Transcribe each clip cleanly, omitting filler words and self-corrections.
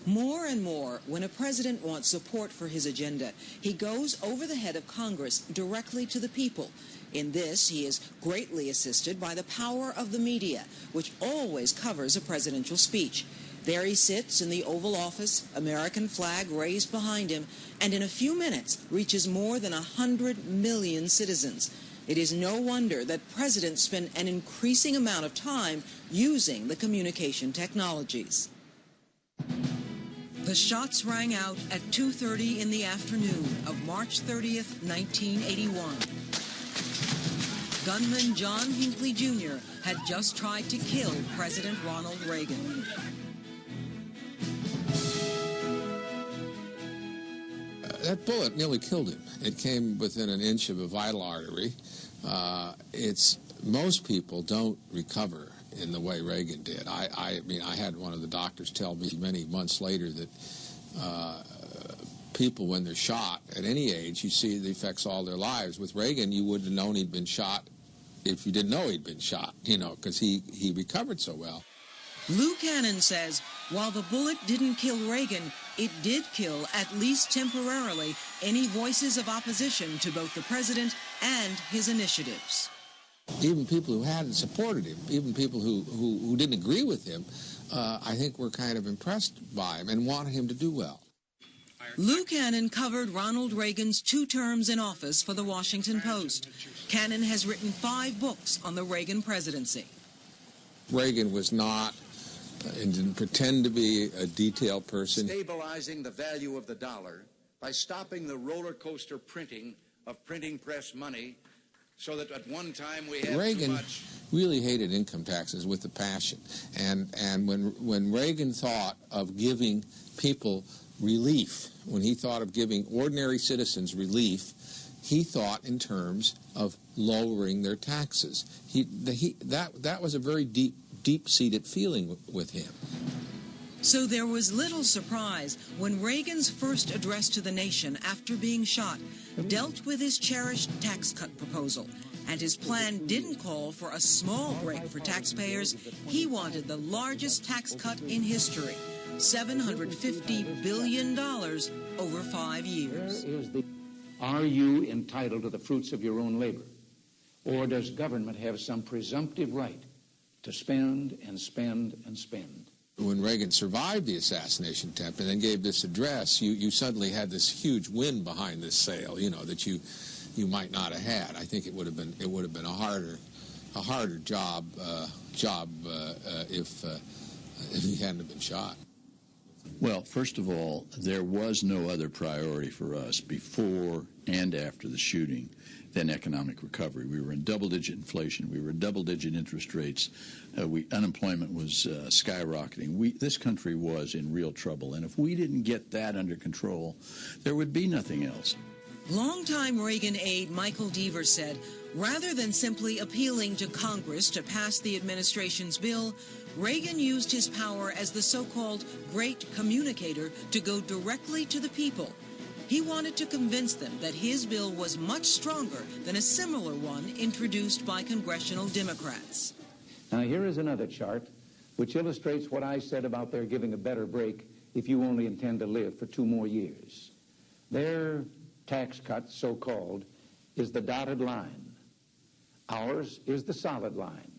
More and more, when a president wants support for his agenda, he goes over the head of Congress directly to the people. In this, he is greatly assisted by the power of the media, which always covers a presidential speech. There he sits in the Oval Office, American flag raised behind him, and in a few minutes reaches more than 100 million citizens. It is no wonder that presidents spend an increasing amount of time using the communication technologies. The shots rang out at 2:30 in the afternoon of March 30th, 1981. Gunman John Hinckley Jr. had just tried to kill President Ronald Reagan. That bullet nearly killed him. It came within an inch of a vital artery. Most people don't recover in the way Reagan did. I mean, I had one of the doctors tell me many months later that people, when they're shot at any age, you see the effects all their lives. With Reagan, you wouldn't have known he'd been shot if you didn't know he'd been shot, because he recovered so well. Lou Cannon says while the bullet didn't kill Reagan, it did kill, at least temporarily, any voices of opposition to both the president and his initiatives. Even people who hadn't supported him, even people who didn't agree with him, I think were kind of impressed by him and wanted him to do well. Lou Cannon covered Ronald Reagan's 2 terms in office for the Washington Post. Cannon has written 5 books on the Reagan presidency. Reagan was not and didn't pretend to be a detailed person. Stabilizing the value of the dollar by stopping the roller coaster printing of printing press money, so that at one time we had Reagan too much. Really hated income taxes with a passion, and when Reagan thought of giving people relief, when he thought of giving ordinary citizens relief, he thought in terms of lowering their taxes. That was a very deep-seated feeling with him. So there was little surprise when Reagan's first address to the nation after being shot dealt with his cherished tax cut proposal. And his plan didn't call for a small break for taxpayers. He wanted the largest tax cut in history, $750 billion over 5 years. Are you entitled to the fruits of your own labor? Or does government have some presumptive right to spend and spend and spend? When Reagan survived the assassination attempt and then gave this address, you suddenly had this huge wind behind this sail, that you might not have had. I think it would have been a harder job if he hadn't been shot. Well, first of all, there was no other priority for us before and after the shooting than economic recovery. We were in double-digit inflation. We were in double-digit interest rates. Unemployment was skyrocketing. This country was in real trouble, and if we didn't get that under control, there would be nothing else. Longtime Reagan aide Michael Deaver said, rather than simply appealing to Congress to pass the administration's bill, Reagan used his power as the so-called great communicator to go directly to the people. He wanted to convince them that his bill was much stronger than a similar one introduced by congressional Democrats. Now here is another chart which illustrates what I said about their giving a better break if you only intend to live for 2 more years. Their tax cut, so-called, is the dotted line. Ours is the solid line.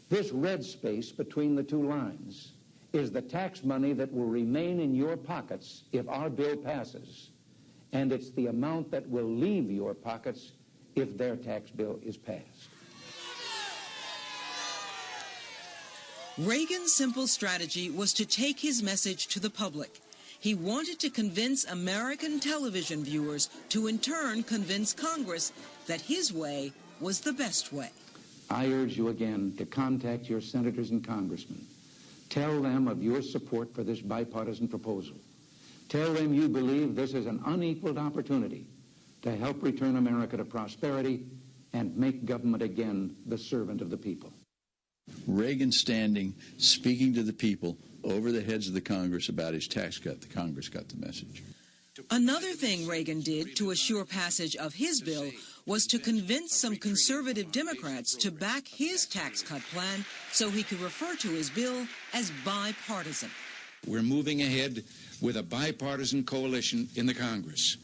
This red space between the 2 lines is the tax money that will remain in your pockets if our bill passes, and it's the amount that will leave your pockets if their tax bill is passed. Reagan's simple strategy was to take his message to the public. He wanted to convince American television viewers to in turn convince Congress that his way was the best way. I urge you again to contact your senators and congressmen. Tell them of your support for this bipartisan proposal. Tell them you believe this is an unequaled opportunity to help return America to prosperity and make government again the servant of the people. Reagan standing, speaking to the people over the heads of the Congress about his tax cut. The Congress got the message. Another thing Reagan did to assure passage of his bill was to convince some conservative Democrats to back his tax cut plan so he could refer to his bill as bipartisan. We're moving ahead with a bipartisan coalition in the Congress.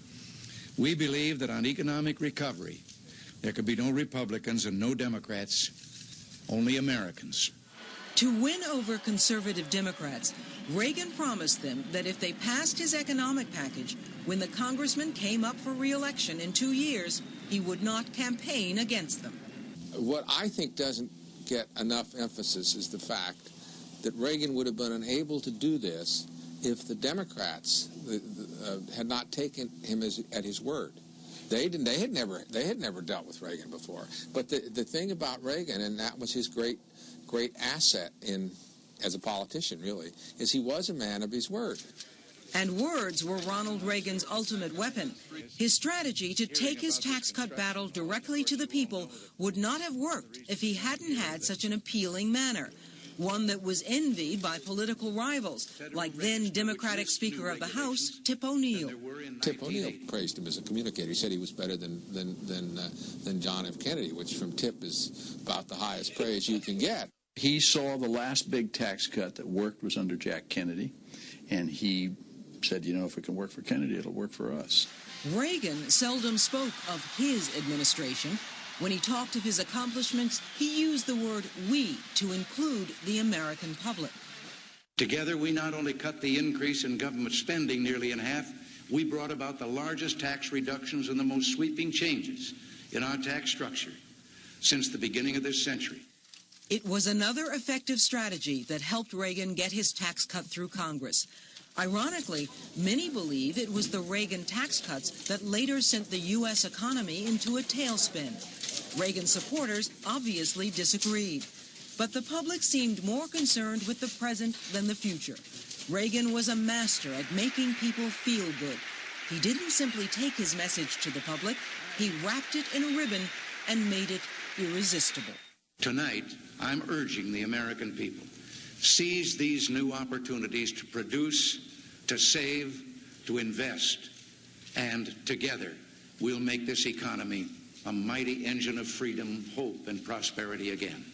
We believe that on economic recovery, there could be no Republicans and no Democrats, only Americans. To win over conservative Democrats, Reagan promised them that if they passed his economic package, when the congressman came up for re-election in 2 years, he would not campaign against them. What I think doesn't get enough emphasis is the fact that Reagan would have been unable to do this if the Democrats had not taken him at his word. They had never dealt with Reagan before. But the thing about Reagan, and that was his great asset as a politician, really, is he was a man of his word. And words were Ronald Reagan's ultimate weapon. His strategy to take his tax cut battle directly to the people would not have worked if he hadn't had such an appealing manner, one that was envied by political rivals, like then Democratic Speaker of the House, Tip O'Neill. Tip O'Neill praised him as a communicator. He said he was better than John F. Kennedy, which from Tip is about the highest praise you can get. He saw the last big tax cut that worked was under Jack Kennedy, and he said, you know, if it can work for Kennedy, it'll work for us. Reagan seldom spoke of his administration. When he talked of his accomplishments, he used the word we to include the American public. Together, we not only cut the increase in government spending nearly in half, we brought about the largest tax reductions and the most sweeping changes in our tax structure since the beginning of this century. It was another effective strategy that helped Reagan get his tax cut through Congress. Ironically, many believe it was the Reagan tax cuts that later sent the U.S. economy into a tailspin. Reagan supporters obviously disagreed. But the public seemed more concerned with the present than the future. Reagan was a master at making people feel good. He didn't simply take his message to the public. He wrapped it in a ribbon and made it irresistible. Tonight, I'm urging the American people, seize these new opportunities to produce, to save, to invest, and together we'll make this economy a mighty engine of freedom, hope, and prosperity again.